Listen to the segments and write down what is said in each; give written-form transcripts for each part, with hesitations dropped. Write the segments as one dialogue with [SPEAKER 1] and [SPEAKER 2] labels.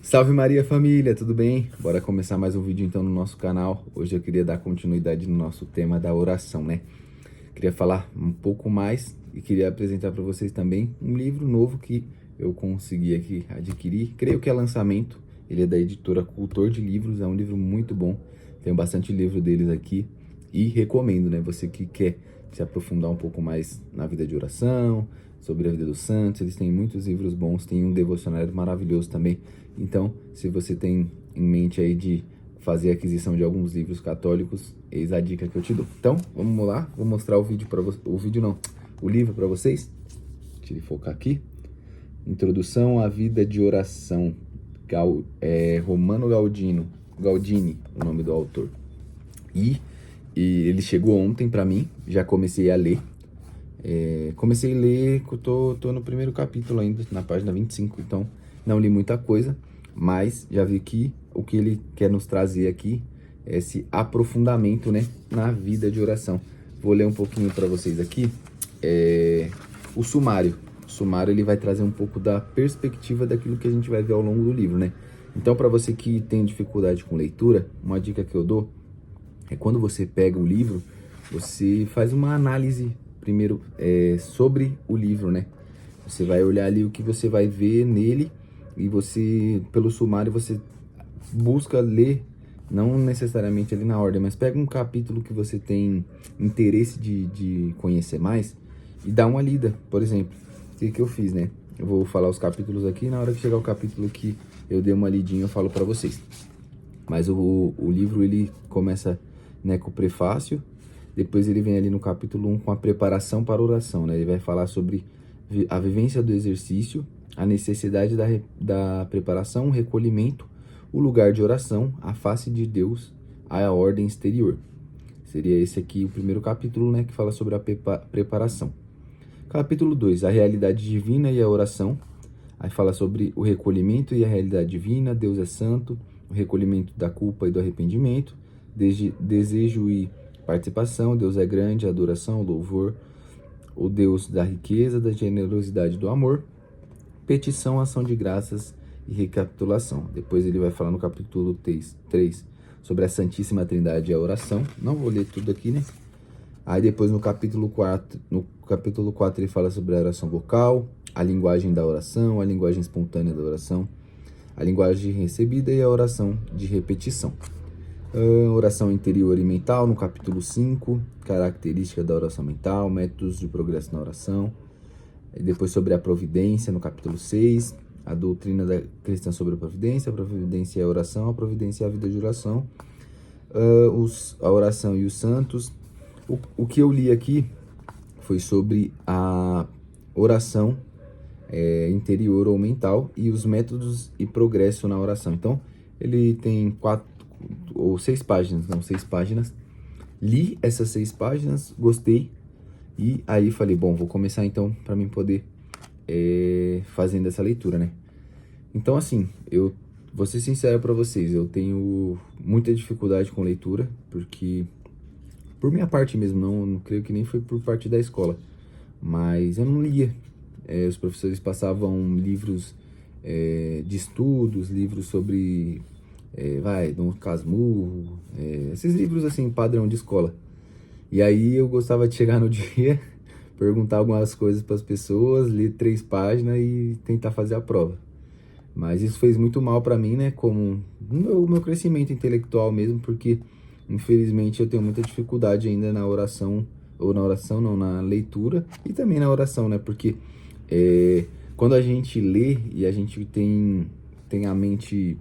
[SPEAKER 1] Salve Maria família, tudo bem? Bora começar mais um vídeo então no nosso canal. Hoje eu queria dar continuidade no nosso tema da oração, né? Queria falar um pouco mais e queria apresentar para vocês também um livro novo que eu consegui aqui adquirir. Creio que é lançamento, ele é da editora Cultor de Livros, é um livro muito bom. Tenho bastante livro deles aqui e recomendo, né? Você que quer se aprofundar um pouco mais na vida de oração, sobre a vida dos santos, eles têm muitos livros bons, tem um devocionário maravilhoso também. Então, se você tem em mente aí de fazer a aquisição de alguns livros católicos, eis a dica que eu te dou. Então, vamos lá, vou mostrar o vídeo para vocês, o livro para vocês. Deixa eu focar aqui. Introdução à vida de oração, Romano Galdini, o nome do autor. E ele chegou ontem para mim, já comecei a ler. Comecei a ler, tô no primeiro capítulo ainda, na página 25, então não li muita coisa, mas já vi que o que ele quer nos trazer aqui é esse aprofundamento, né, na vida de oração. Vou ler um pouquinho para vocês aqui, o sumário. O sumário ele vai trazer um pouco da perspectiva daquilo que a gente vai ver ao longo do livro, né? Então, para você que tem dificuldade com leitura, uma dica que eu dou é quando você pega o livro, você faz uma análise primeiro sobre o livro, né? Você vai olhar ali o que você vai ver nele e você, pelo sumário, você busca ler, não necessariamente ali na ordem, mas pega um capítulo que você tem interesse de conhecer mais e dá uma lida. Por exemplo, o que eu fiz, né? Eu vou falar os capítulos aqui, na hora que chegar o capítulo que eu dei uma lidinha, eu falo para vocês. Mas o livro, ele começa, né, com o prefácio, depois ele vem ali no capítulo 1 com a preparação para a oração, né? Ele vai falar sobre a vivência do exercício, a necessidade da preparação, o recolhimento, o lugar de oração, a face de Deus, a ordem exterior. Seria esse aqui o primeiro capítulo, né, que fala sobre a preparação. Capítulo 2, a realidade divina e a oração. Aí fala sobre o recolhimento e a realidade divina, Deus é santo, o recolhimento da culpa e do arrependimento, desejo e participação, Deus é grande, adoração, louvor, o Deus da riqueza, da generosidade, do amor, petição, ação de graças e recapitulação. Depois ele vai falar no capítulo 3 sobre a Santíssima Trindade e a oração. Não vou ler tudo aqui, né? Aí depois no capítulo 4 ele fala sobre a oração vocal, a linguagem da oração, a linguagem espontânea da oração, a linguagem recebida e a oração de repetição. Oração interior e mental, no capítulo 5, característica da oração mental, métodos de progresso na oração. E depois sobre a providência, no capítulo 6, a doutrina da cristã sobre a providência é a oração, a providência é a vida de oração, a oração e os santos. O que eu li aqui foi sobre a oração interior ou mental e os métodos e progresso na oração. Então, ele tem 6 páginas. Li essas 6 páginas, gostei. E aí falei, bom, vou começar então para mim poder fazendo essa leitura, né? Então, assim, eu vou ser sincero para vocês, eu tenho muita dificuldade com leitura, porque por minha parte mesmo, não creio que nem foi por parte da escola, mas eu não lia. Os professores passavam livros de estudos, livros sobre, Dom Casmurro, esses livros assim, padrão de escola. E aí eu gostava de chegar no dia, perguntar algumas coisas para as pessoas, ler 3 páginas e tentar fazer a prova. Mas isso fez muito mal para mim, né, como o meu crescimento intelectual mesmo, porque infelizmente eu tenho muita dificuldade ainda na oração, ou na oração não, na leitura e também na oração, né, porque quando a gente lê e a gente tem a mente,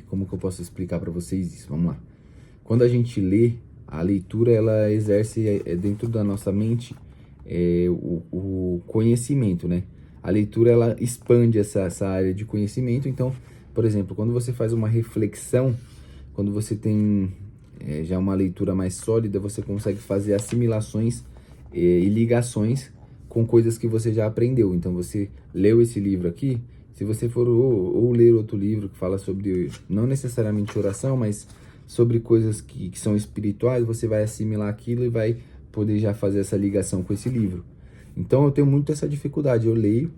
[SPEAKER 1] como que eu posso explicar para vocês isso? Vamos lá. Quando a gente lê, a leitura ela exerce dentro da nossa mente o conhecimento, né? A leitura ela expande essa área de conhecimento. Então, por exemplo, quando você faz uma reflexão, quando você tem já uma leitura mais sólida, você consegue fazer assimilações e ligações com coisas que você já aprendeu. Então, você leu esse livro aqui, se você for ou ler outro livro que fala sobre, não necessariamente oração, mas sobre coisas que são espirituais, você vai assimilar aquilo e vai poder já fazer essa ligação com esse livro. Então eu tenho muito essa dificuldade, eu leio,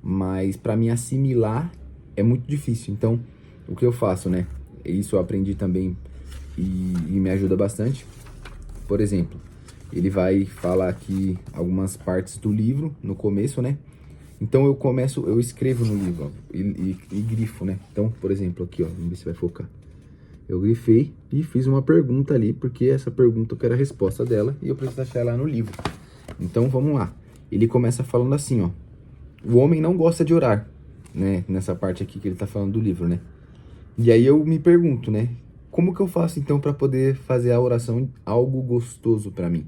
[SPEAKER 1] mas para me assimilar é muito difícil. Então, o que eu faço, né? Isso eu aprendi também e me ajuda bastante. Por exemplo, ele vai falar aqui algumas partes do livro no começo, né? Então eu escrevo no livro, ó, e grifo, né? Então, por exemplo, aqui, ó, vamos ver se vai focar. Eu grifei e fiz uma pergunta ali, porque essa pergunta eu quero a resposta dela e eu preciso achar ela no livro. Então, vamos lá. Ele começa falando assim, ó. O homem não gosta de orar, né? Nessa parte aqui que ele tá falando do livro, né? E aí eu me pergunto, né? Como que eu faço então para poder fazer a oração algo gostoso para mim?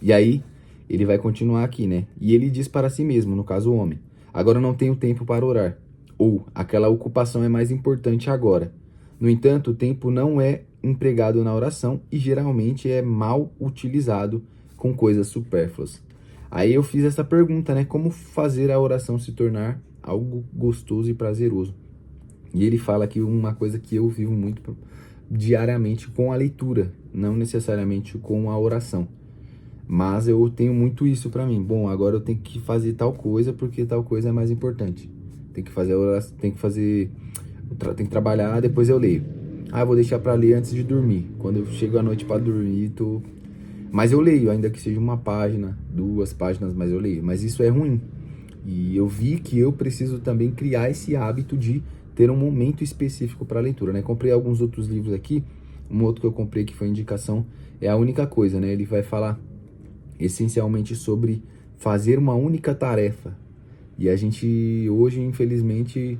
[SPEAKER 1] E aí ele vai continuar aqui, né? E ele diz para si mesmo, no caso o homem: agora eu não tenho tempo para orar. Ou aquela ocupação é mais importante agora. No entanto, o tempo não é empregado na oração e geralmente é mal utilizado com coisas supérfluas. Aí eu fiz essa pergunta, né? Como fazer a oração se tornar algo gostoso e prazeroso? E ele fala aqui uma coisa que eu vivo muito diariamente com a leitura, não necessariamente com a oração. Mas eu tenho muito isso pra mim. Bom, agora eu tenho que fazer tal coisa porque tal coisa é mais importante. Tem que fazer a oração, tem que trabalhar, depois eu leio. Ah, eu vou deixar pra ler antes de dormir. Quando eu chego à noite pra dormir, mas eu leio, ainda que seja uma página, 2 páginas, mas eu leio. Mas isso é ruim. E eu vi que eu preciso também criar esse hábito de ter um momento específico para leitura, né? Comprei alguns outros livros aqui. Um outro que eu comprei que foi indicação é A Única Coisa, né? Ele vai falar essencialmente sobre fazer uma única tarefa. E a gente hoje, infelizmente,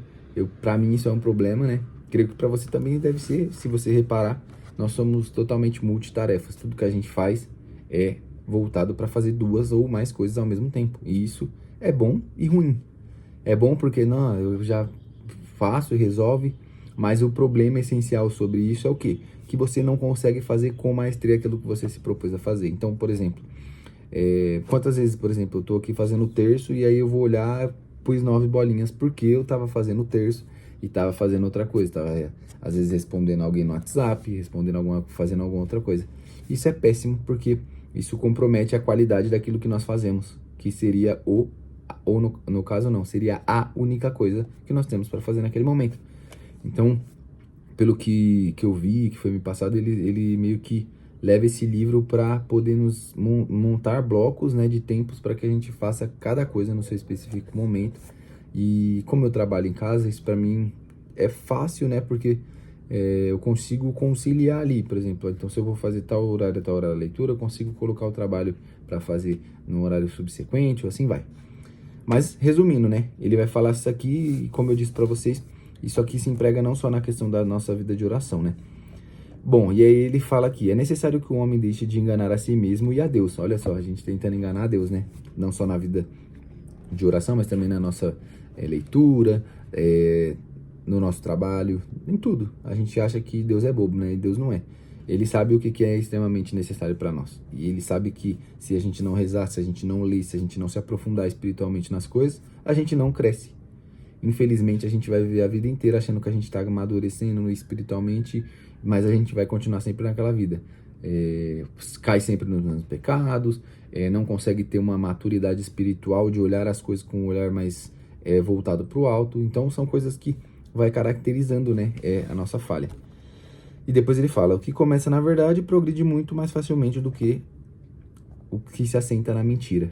[SPEAKER 1] para mim isso é um problema, né? Creio que para você também deve ser, se você reparar, nós somos totalmente multitarefas. Tudo que a gente faz é voltado para fazer 2 ou mais coisas ao mesmo tempo. E isso é bom e ruim. É bom porque não, eu já faço e resolve, mas o problema essencial sobre isso é o quê? Que você não consegue fazer com maestria aquilo que você se propôs a fazer. Então, por exemplo, quantas vezes, por exemplo, eu tô aqui fazendo o terço e aí eu vou olhar, pus 9 bolinhas porque eu tava fazendo o terço e tava fazendo outra coisa, tava às vezes respondendo alguém no WhatsApp, fazendo alguma outra coisa. Isso é péssimo porque isso compromete a qualidade daquilo que nós fazemos, que seria ou no caso não, seria a única coisa que nós temos para fazer naquele momento. Então, pelo que eu vi, que foi me passado, ele meio que leva esse livro para poder nos montar blocos, né, de tempos para que a gente faça cada coisa no seu específico momento. E como eu trabalho em casa, isso para mim é fácil, né, porque eu consigo conciliar ali, por exemplo. Então, se eu vou fazer tal horário a leitura, eu consigo colocar o trabalho para fazer no horário subsequente, ou assim vai. Mas, resumindo, né, ele vai falar isso aqui, e como eu disse para vocês, isso aqui se emprega não só na questão da nossa vida de oração, né? Bom, e aí ele fala aqui: é necessário que o homem deixe de enganar a si mesmo e a Deus. Olha só, a gente tentando enganar a Deus, né? Não só na vida de oração, mas também na nossa leitura, no nosso trabalho, em tudo. A gente acha que Deus é bobo, né? E Deus não é. Ele sabe o que é extremamente necessário para nós. E ele sabe que se a gente não rezar, se a gente não ler, se a gente não se aprofundar espiritualmente nas coisas, a gente não cresce. Infelizmente, a gente vai viver a vida inteira achando que a gente está amadurecendo espiritualmente, mas a gente vai continuar sempre naquela vida. Cai sempre nos mesmos pecados, não consegue ter uma maturidade espiritual de olhar as coisas com um olhar mais voltado para o alto. Então, são coisas que vai caracterizando, né, a nossa falha. E depois ele fala: o que começa na verdade progride muito mais facilmente do que o que se assenta na mentira.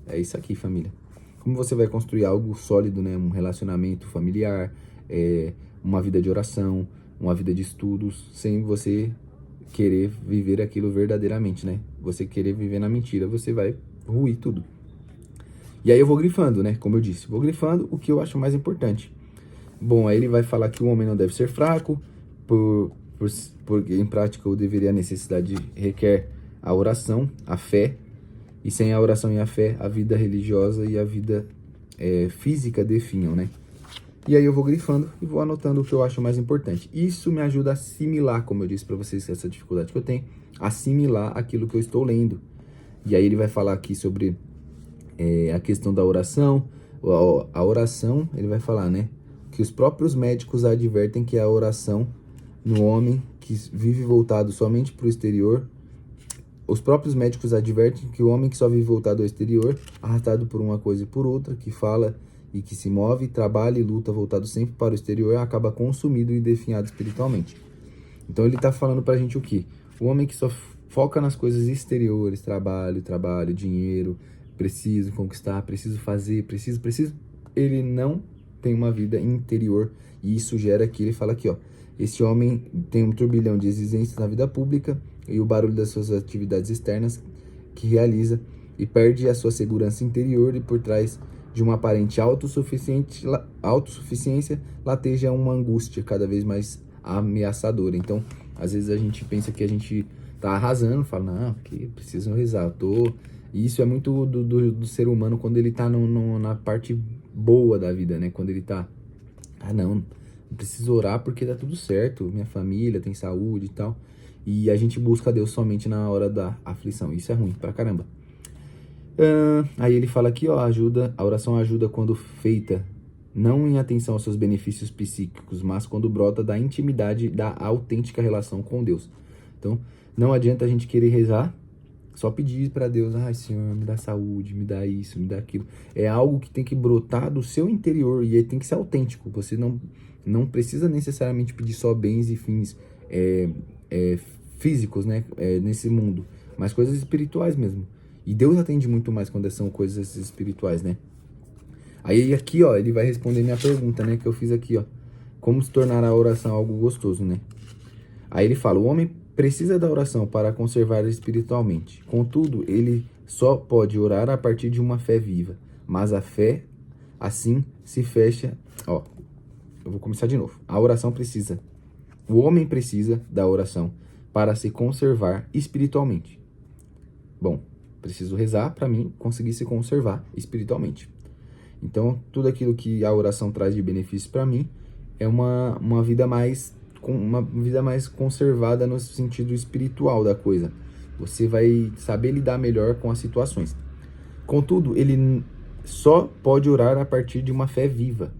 [SPEAKER 1] É isso aqui, família. Como você vai construir algo sólido, né? Um relacionamento familiar, uma vida de oração, uma vida de estudos, sem você querer viver aquilo verdadeiramente, né? Você querer viver na mentira, você vai ruir tudo. E aí eu vou grifando, né? Como eu disse, vou grifando o que eu acho mais importante. Bom, aí ele vai falar que o homem não deve ser fraco, porque em prática o deveria a necessidade requer a oração, a fé, e sem a oração e a fé, a vida religiosa e a vida física definham, né? E aí eu vou grifando e vou anotando o que eu acho mais importante. Isso me ajuda a assimilar, como eu disse para vocês, essa dificuldade que eu tenho, assimilar aquilo que eu estou lendo. E aí ele vai falar aqui sobre a questão da oração. A oração, ele vai falar, né? Que os próprios médicos advertem que a oração no homem que vive voltado somente para o exterior. Os próprios médicos advertem que o homem que só vive voltado ao exterior, arrastado por uma coisa e por outra, que fala e que se move, trabalha e luta voltado sempre para o exterior acaba consumido e definhado espiritualmente. Então ele está falando pra gente o quê? O homem que só foca nas coisas exteriores, trabalho, dinheiro, preciso conquistar, preciso fazer, preciso, ele não tem uma vida interior, e isso gera que ele fala aqui, ó, esse homem tem um turbilhão de exigências na vida pública e o barulho das suas atividades externas que realiza e perde a sua segurança interior, e por trás de uma aparente autossuficiência lateja uma angústia cada vez mais ameaçadora. Então, às vezes a gente pensa que a gente tá arrasando, fala, não, que preciso rezar, eu tô... E isso é muito do ser humano quando ele tá na parte boa da vida, né? Quando ele tá, não preciso orar porque tá tudo certo, minha família tem saúde e tal. E a gente busca Deus somente na hora da aflição. Isso é ruim pra caramba. Aí ele fala aqui, ó, a oração ajuda quando feita não em atenção aos seus benefícios psíquicos, mas quando brota da intimidade, da autêntica relação com Deus. Então, não adianta a gente querer rezar, só pedir para Deus, ai Senhor, me dá saúde, me dá isso, me dá aquilo. É algo que tem que brotar do seu interior e tem que ser autêntico. Você não precisa necessariamente pedir só bens e fins físicos, né, nesse mundo, mas coisas espirituais mesmo. E Deus atende muito mais quando são coisas espirituais, né? Aí aqui, ó, ele vai responder minha pergunta, né, que eu fiz aqui, ó. Como se tornar a oração algo gostoso, né? Aí ele fala, o homem precisa da oração para conservar espiritualmente. Contudo, ele só pode orar a partir de uma fé viva. Mas a fé, assim, se fecha... Ó, eu vou começar de novo. O homem precisa da oração para se conservar espiritualmente. Bom, preciso rezar para mim conseguir se conservar espiritualmente. Então, tudo aquilo que a oração traz de benefício para mim é uma vida mais conservada no sentido espiritual da coisa. Você vai saber lidar melhor com as situações. Contudo, ele só pode orar a partir de uma fé viva.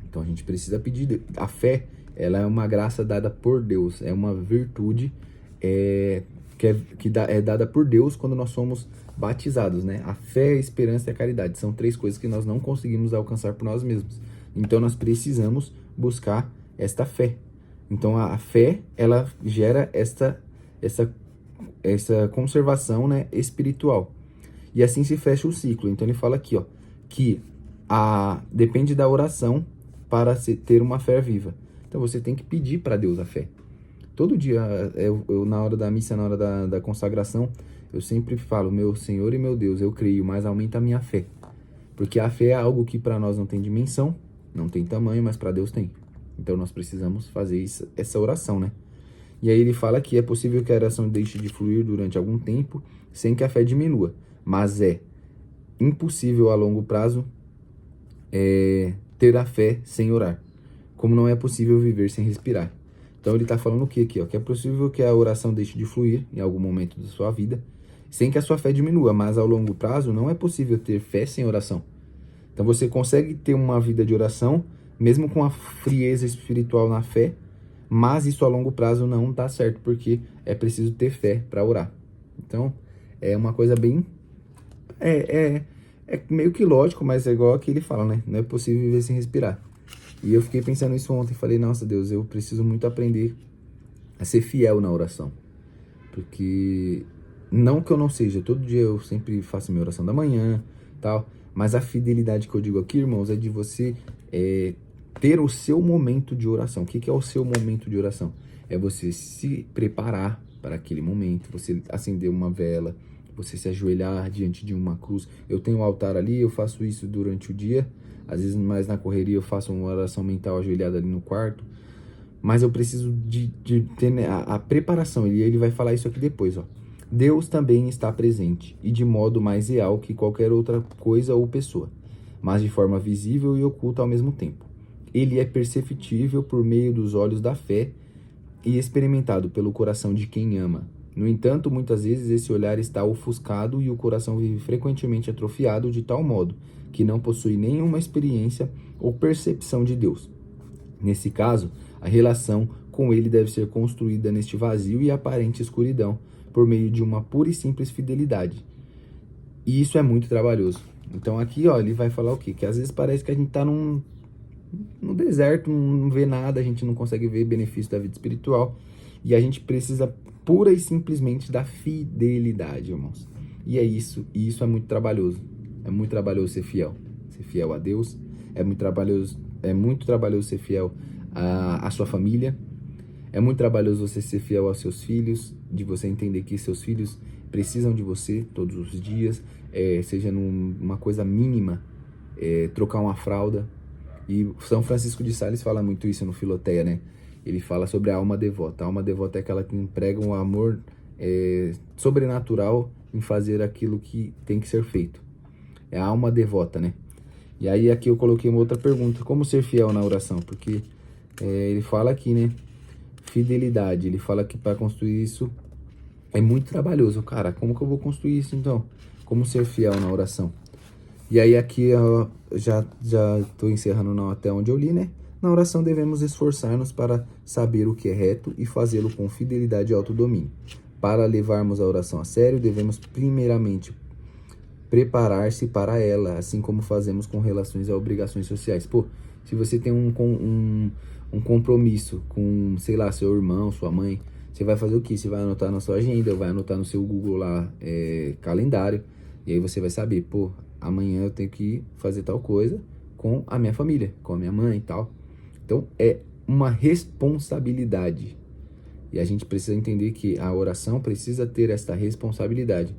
[SPEAKER 1] Então, a gente precisa pedir. A fé, ela é uma graça dada por Deus, é uma virtude que é dada por Deus quando nós somos batizados, né? A fé, a esperança e a caridade são 3 coisas que nós não conseguimos alcançar por nós mesmos. Então nós precisamos buscar esta fé. Então a fé, ela gera essa conservação, né, espiritual. E assim se fecha o ciclo. Então ele fala aqui, ó, que depende da oração para ter uma fé viva. Então você tem que pedir para Deus a fé. Todo dia, eu na hora da missa, na hora da consagração, eu sempre falo, meu Senhor e meu Deus, eu creio, mas aumenta a minha fé. Porque a fé é algo que para nós não tem dimensão, não tem tamanho, mas para Deus tem. Então nós precisamos fazer essa oração, né? E aí ele fala que é possível que a oração deixe de fluir durante algum tempo, sem que a fé diminua. Mas é impossível a longo prazo ter a fé sem orar. Como não é possível viver sem respirar. Então ele está falando o que aqui? Ó? Que é possível que a oração deixe de fluir em algum momento da sua vida, sem que a sua fé diminua, mas ao longo prazo não é possível ter fé sem oração. Então você consegue ter uma vida de oração, mesmo com a frieza espiritual na fé, mas isso a longo prazo não dá certo, porque é preciso ter fé para orar. Então é uma coisa bem... É meio que lógico, mas é igual que ele fala, né? Não é possível viver sem respirar. E eu fiquei pensando nisso ontem, falei, nossa Deus, eu preciso muito aprender a ser fiel na oração. Porque, não que eu não seja, todo dia eu sempre faço minha oração da manhã, tal, mas a fidelidade que eu digo aqui, irmãos, é de você ter o seu momento de oração. O que é o seu momento de oração? É você se preparar para aquele momento, você acender uma vela, você se ajoelhar diante de uma cruz. Eu tenho um altar ali, eu faço isso durante o dia. Às vezes, mais na correria, eu faço uma oração mental ajoelhada ali no quarto. Mas eu preciso de ter a preparação. E ele vai falar isso aqui depois, ó. Deus também está presente, e de modo mais real que qualquer outra coisa ou pessoa, mas de forma visível e oculta ao mesmo tempo. Ele é perceptível por meio dos olhos da fé e experimentado pelo coração de quem ama. No entanto, muitas vezes esse olhar está ofuscado e o coração vive frequentemente atrofiado de tal modo que não possui nenhuma experiência ou percepção de Deus. Nesse caso, a relação com ele deve ser construída neste vazio e aparente escuridão, por meio de uma pura e simples fidelidade. E isso é muito trabalhoso. Então aqui, ó, ele vai falar o quê? Que às vezes parece que a gente tá no deserto, não vê nada, a gente não consegue ver benefício da vida espiritual. E a gente precisa pura e simplesmente da fidelidade, irmãos. E isso é muito trabalhoso. É muito trabalhoso ser fiel a Deus. É muito trabalhoso ser fiel à sua família. É muito trabalhoso você ser fiel aos seus filhos, de você entender que seus filhos precisam de você todos os dias, seja numa coisa mínima, trocar uma fralda. E São Francisco de Sales fala muito isso no Filoteia, né? Ele fala sobre a alma devota. A alma devota é aquela que emprega um amor sobrenatural em fazer aquilo que tem que ser feito. É a alma devota, né? E aí aqui eu coloquei uma outra pergunta. Como ser fiel na oração? Porque ele fala aqui, né? Fidelidade. Ele fala que para construir isso é muito trabalhoso. Cara, como que eu vou construir isso então? Como ser fiel na oração? E aí aqui eu já estou encerrando até onde eu li, né? Na oração devemos esforçar-nos para saber o que é reto e fazê-lo com fidelidade e autodomínio. Para levarmos a oração a sério, devemos primeiramente preparar-se para ela, assim como fazemos com relações a obrigações sociais. Pô, se você tem um compromisso com, sei lá, seu irmão, sua mãe, você vai fazer o quê? Você vai anotar na sua agenda, vai anotar no seu Google lá, calendário, e aí você vai saber, pô, amanhã eu tenho que fazer tal coisa com a minha família, com a minha mãe e tal. Então, é uma responsabilidade. E a gente precisa entender que a oração precisa ter esta responsabilidade.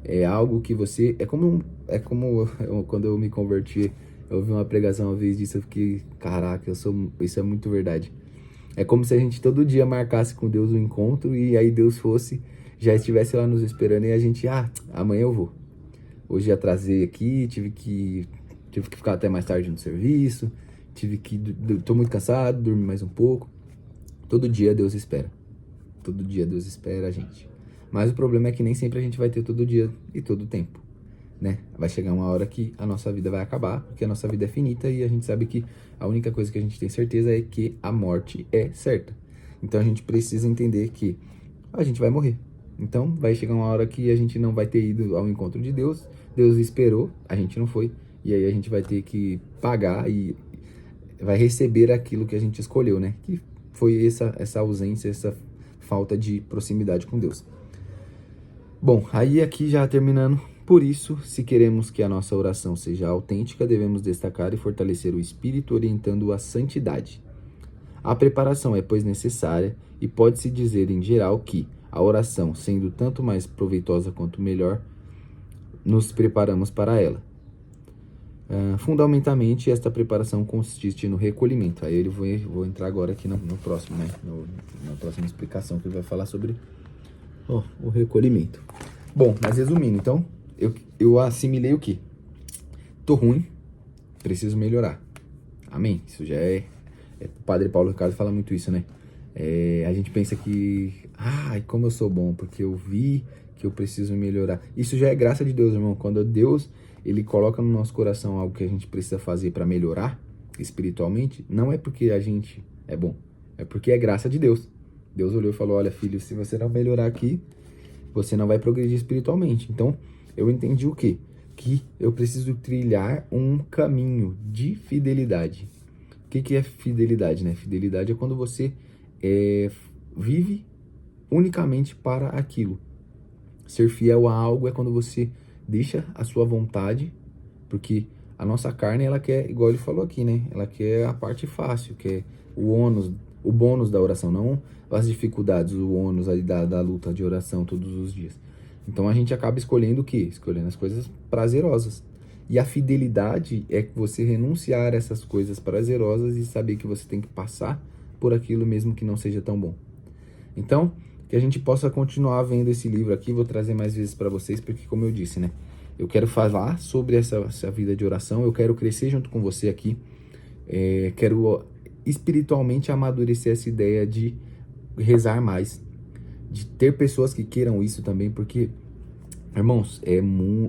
[SPEAKER 1] É algo que você... quando eu me converti, eu ouvi uma pregação uma vez disso, eu fiquei, caraca, isso é muito verdade. É como se a gente todo dia marcasse com Deus um encontro e aí Deus já estivesse lá nos esperando e a gente, amanhã eu vou. Hoje atrasei aqui, tive que ficar até mais tarde no serviço, tô muito cansado, dormi mais um pouco. Todo dia Deus espera. Todo dia Deus espera a gente. Mas o problema é que nem sempre a gente vai ter todo dia e todo tempo, né? Vai chegar uma hora que a nossa vida vai acabar, porque a nossa vida é finita e a gente sabe que a única coisa que a gente tem certeza é que a morte é certa. Então a gente precisa entender que a gente vai morrer. Então vai chegar uma hora que a gente não vai ter ido ao encontro de Deus. Deus esperou, a gente não foi. E aí a gente vai ter que pagar e vai receber aquilo que a gente escolheu, né? Que foi essa ausência, essa falta de proximidade com Deus. Bom, aí aqui já terminando. Por isso, se queremos que a nossa oração seja autêntica, devemos destacar e fortalecer o espírito, orientando-o à santidade. A preparação é, pois, necessária e pode-se dizer, em geral, que a oração, sendo tanto mais proveitosa quanto melhor, nos preparamos para ela. Fundamentalmente, esta preparação consiste no recolhimento. Aí eu vou entrar agora aqui no próximo, né? Na próxima explicação que ele vai falar sobre o recolhimento. Bom, mas resumindo, então, eu assimilei o quê? Tô ruim, preciso melhorar. Amém? Isso já o Padre Paulo Ricardo fala muito isso, né? A gente pensa que, como eu sou bom, porque eu vi que eu preciso melhorar. Isso já é graça de Deus, irmão. Quando Deus, ele coloca no nosso coração algo que a gente precisa fazer para melhorar espiritualmente, não é porque a gente é bom, é porque é graça de Deus. Deus olhou e falou, olha, filho, se você não melhorar aqui, você não vai progredir espiritualmente. Então, eu entendi o quê? Que eu preciso trilhar um caminho de fidelidade. O que é fidelidade, né? Fidelidade é quando você vive unicamente para aquilo. Ser fiel a algo é quando você deixa a sua vontade, porque a nossa carne, ela quer, igual ele falou aqui, né? Ela quer a parte fácil, quer o bônus da oração, não as dificuldades, o ônus aí da luta de oração todos os dias. Então a gente acaba escolhendo o quê? Escolhendo as coisas prazerosas. E a fidelidade é você renunciar a essas coisas prazerosas e saber que você tem que passar por aquilo mesmo que não seja tão bom. Então, que a gente possa continuar vendo esse livro aqui, vou trazer mais vezes para vocês, porque como eu disse, né? Eu quero falar sobre essa vida de oração, eu quero crescer junto com você aqui, quero espiritualmente amadurecer essa ideia de rezar mais, de ter pessoas que queiram isso também, porque, irmãos,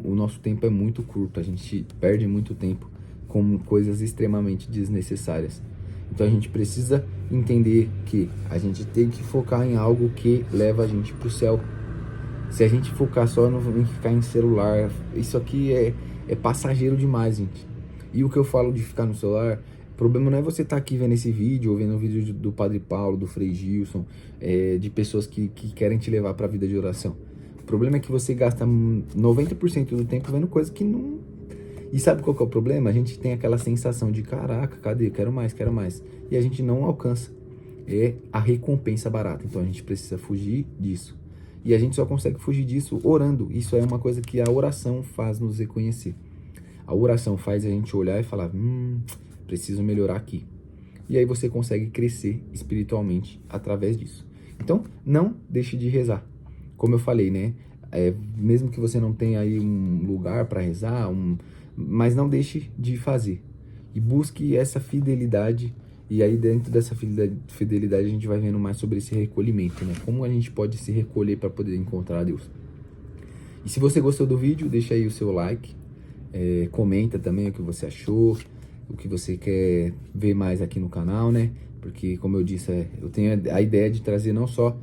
[SPEAKER 1] o nosso tempo é muito curto, a gente perde muito tempo com coisas extremamente desnecessárias. Então a gente precisa entender que a gente tem que focar em algo que leva a gente para o céu. Se a gente focar só em ficar em celular, isso aqui é passageiro demais, gente. E o que eu falo de ficar no celular, o problema não é você estar aqui vendo esse vídeo, ou vendo o vídeo do Padre Paulo, do Frei Gilson, de pessoas que querem te levar para a vida de oração. O problema é que você gasta 90% do tempo vendo coisa que não... E sabe qual que é o problema? A gente tem aquela sensação de, caraca, cadê? Quero mais, quero mais. E a gente não alcança. É a recompensa barata. Então a gente precisa fugir disso. E a gente só consegue fugir disso orando. Isso é uma coisa que a oração faz nos reconhecer. A oração faz a gente olhar e falar, preciso melhorar aqui. E aí você consegue crescer espiritualmente através disso. Então, não deixe de rezar. Como eu falei, né? Mesmo que você não tenha aí um lugar para rezar, mas não deixe de fazer. E busque essa fidelidade. E aí dentro dessa fidelidade a gente vai vendo mais sobre esse recolhimento, né? Como a gente pode se recolher para poder encontrar Deus. E se você gostou do vídeo, deixa aí o seu like. Comenta também o que você achou, o que você quer ver mais aqui no canal, né? Porque, como eu disse, eu tenho a ideia de trazer não só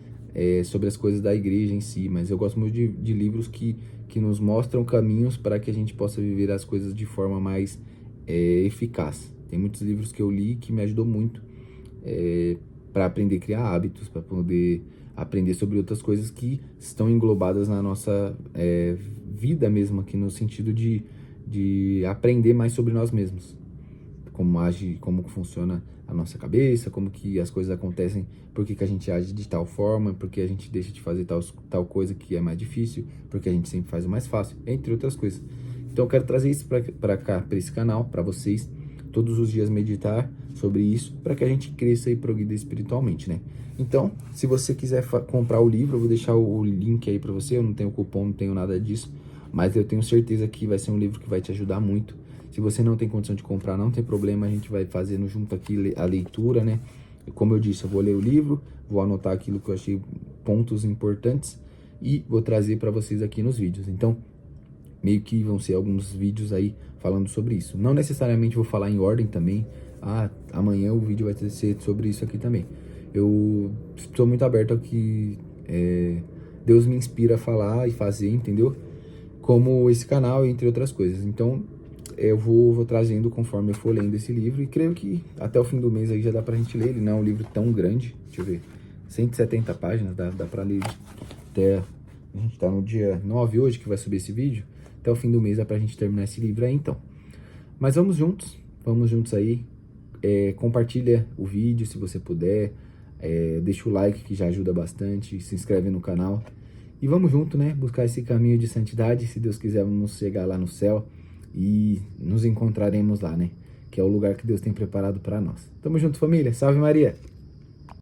[SPEAKER 1] sobre as coisas da igreja em si, mas eu gosto muito de livros que nos mostram caminhos para que a gente possa viver as coisas de forma mais eficaz. Tem muitos livros que eu li que me ajudou muito para aprender a criar hábitos, para poder aprender sobre outras coisas que estão englobadas na nossa vida mesmo, aqui no sentido de aprender mais sobre nós mesmos. Como age, como funciona a nossa cabeça, como que as coisas acontecem, por que a gente age de tal forma, por que a gente deixa de fazer tal coisa que é mais difícil, porque a gente sempre faz o mais fácil, entre outras coisas. Então eu quero trazer isso para cá, para esse canal, para vocês, todos os dias meditar sobre isso, para que a gente cresça e progrida espiritualmente, né? Então, se você quiser comprar o livro, eu vou deixar o link aí para você, eu não tenho cupom, não tenho nada disso, mas eu tenho certeza que vai ser um livro que vai te ajudar muito. Se você não tem condição de comprar, não tem problema, a gente vai fazendo junto aqui a leitura, né? Como eu disse, eu vou ler o livro, vou anotar aquilo que eu achei pontos importantes e vou trazer para vocês aqui nos vídeos. Então, meio que vão ser alguns vídeos aí falando sobre isso. Não necessariamente vou falar em ordem também. Amanhã o vídeo vai ser sobre isso aqui também. Eu estou muito aberto ao que Deus me inspira a falar e fazer, entendeu? Como esse canal, entre outras coisas. Então, eu vou trazendo conforme eu for lendo esse livro. E creio que até o fim do mês aí já dá pra gente ler. Ele não é um livro tão grande. Deixa eu ver. 170 páginas, dá pra ler até... A gente tá no dia 9 hoje que vai subir esse vídeo. Até o fim do mês dá pra gente terminar esse livro aí, então. Mas vamos juntos aí. Compartilha o vídeo se você puder. Deixa o like que já ajuda bastante. Se inscreve no canal. E vamos junto, né? Buscar esse caminho de santidade. Se Deus quiser, vamos chegar lá no céu. E nos encontraremos lá, né? Que é o lugar que Deus tem preparado para nós. Tamo junto, família. Salve Maria!